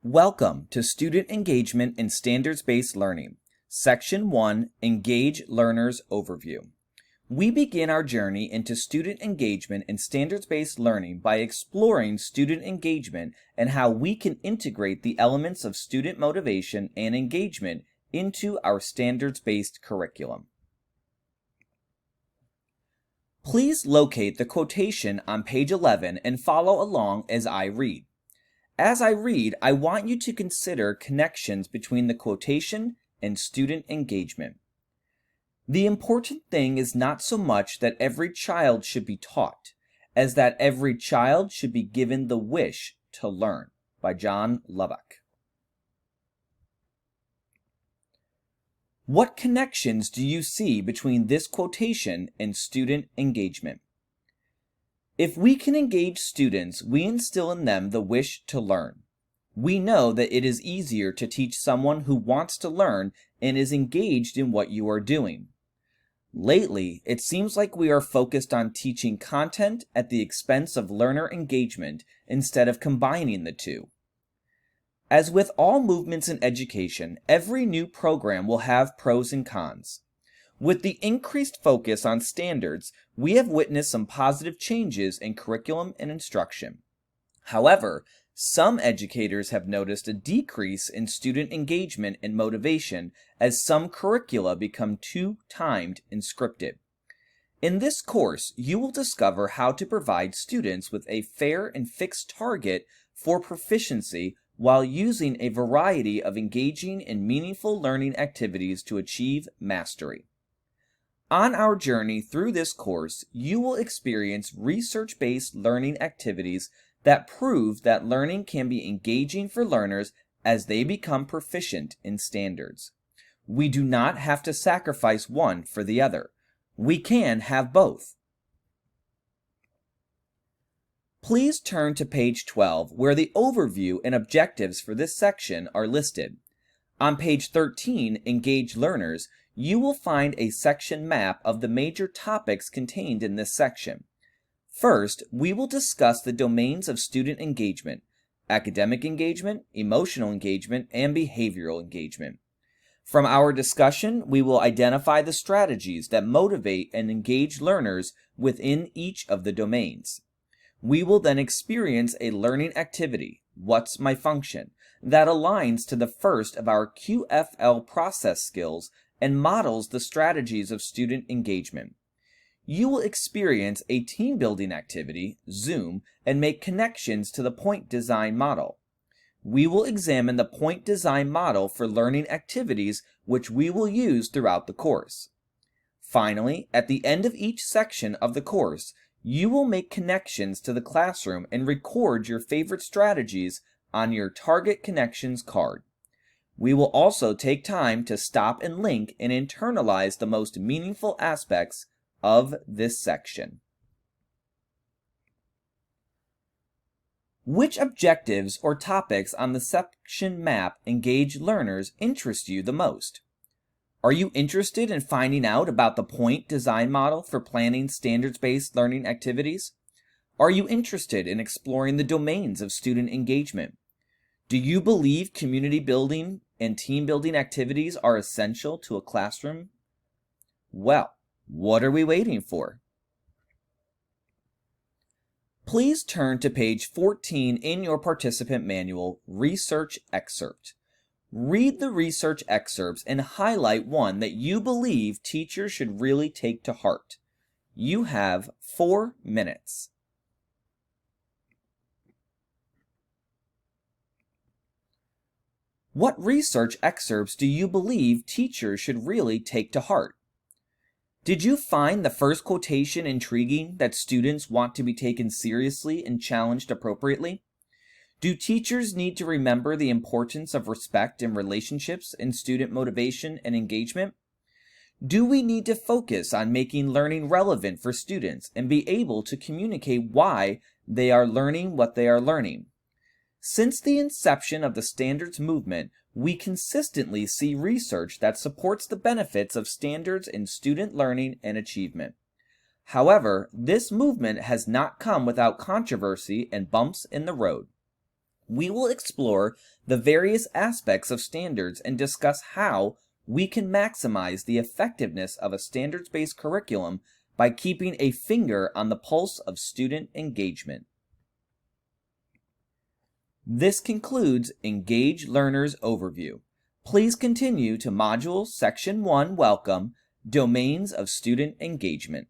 Welcome to Student Engagement in Standards-Based Learning, Section 1, Engage Learners Overview. We begin our journey into student engagement in standards-based learning by exploring student engagement and how we can integrate the elements of student motivation and engagement into our standards-based curriculum. Please locate the quotation on page 11 and follow along as I read. As I read, I want you to consider connections between the quotation and student engagement. The important thing is not so much that every child should be taught, as that every child should be given the wish to learn, by John Lubbock. What connections do you see between this quotation and student engagement? If we can engage students, we instill in them the wish to learn. We know that it is easier to teach someone who wants to learn and is engaged in what you are doing. Lately, it seems like we are focused on teaching content at the expense of learner engagement instead of combining the two. As with all movements in education, every new program will have pros and cons. With the increased focus on standards, we have witnessed some positive changes in curriculum and instruction. However, some educators have noticed a decrease in student engagement and motivation as some curricula become too timed and scripted. In this course, you will discover how to provide students with a fair and fixed target for proficiency while using a variety of engaging and meaningful learning activities to achieve mastery. On our journey through this course, you will experience research-based learning activities that prove that learning can be engaging for learners as they become proficient in standards. We do not have to sacrifice one for the other. We can have both. Please turn to page 12, where the overview and objectives for this section are listed. On page 13, Engage Learners, you will find a section map of the major topics contained in this section. First, we will discuss the domains of student engagement: academic engagement, emotional engagement, and behavioral engagement. From our discussion, we will identify the strategies that motivate and engage learners within each of the domains. We will then experience a learning activity, What's My Function, that aligns to the first of our QFL process skills and models the strategies of student engagement. You will experience a team building activity, Zoom, and make connections to the point design model. We will examine the point design model for learning activities which we will use throughout the course. Finally, at the end of each section of the course, you will make connections to the classroom and record your favorite strategies on your Target Connections card. We will also take time to stop and link and internalize the most meaningful aspects of this section. Which objectives or topics on the section map engage learners interest you the most? Are you interested in finding out about the point design model for planning standards-based learning activities? Are you interested in exploring the domains of student engagement? Do you believe community building and team building activities are essential to a classroom? Well, what are we waiting for? Please turn to page 14 in your participant manual, Research Excerpt. Read the research excerpts and highlight one that you believe teachers should really take to heart. You have 4 minutes. What research excerpts do you believe teachers should really take to heart? Did you find the first quotation intriguing, that students want to be taken seriously and challenged appropriately? Do teachers need to remember the importance of respect and relationships in student motivation and engagement? Do we need to focus on making learning relevant for students and be able to communicate why they are learning what they are learning? Since the inception of the standards movement, we consistently see research that supports the benefits of standards in student learning and achievement. However, this movement has not come without controversy and bumps in the road. We will explore the various aspects of standards and discuss how we can maximize the effectiveness of a standards-based curriculum by keeping a finger on the pulse of student engagement. This concludes Engage Learners Overview. Please continue to Module Section 1 Welcome, Domains of Student Engagement.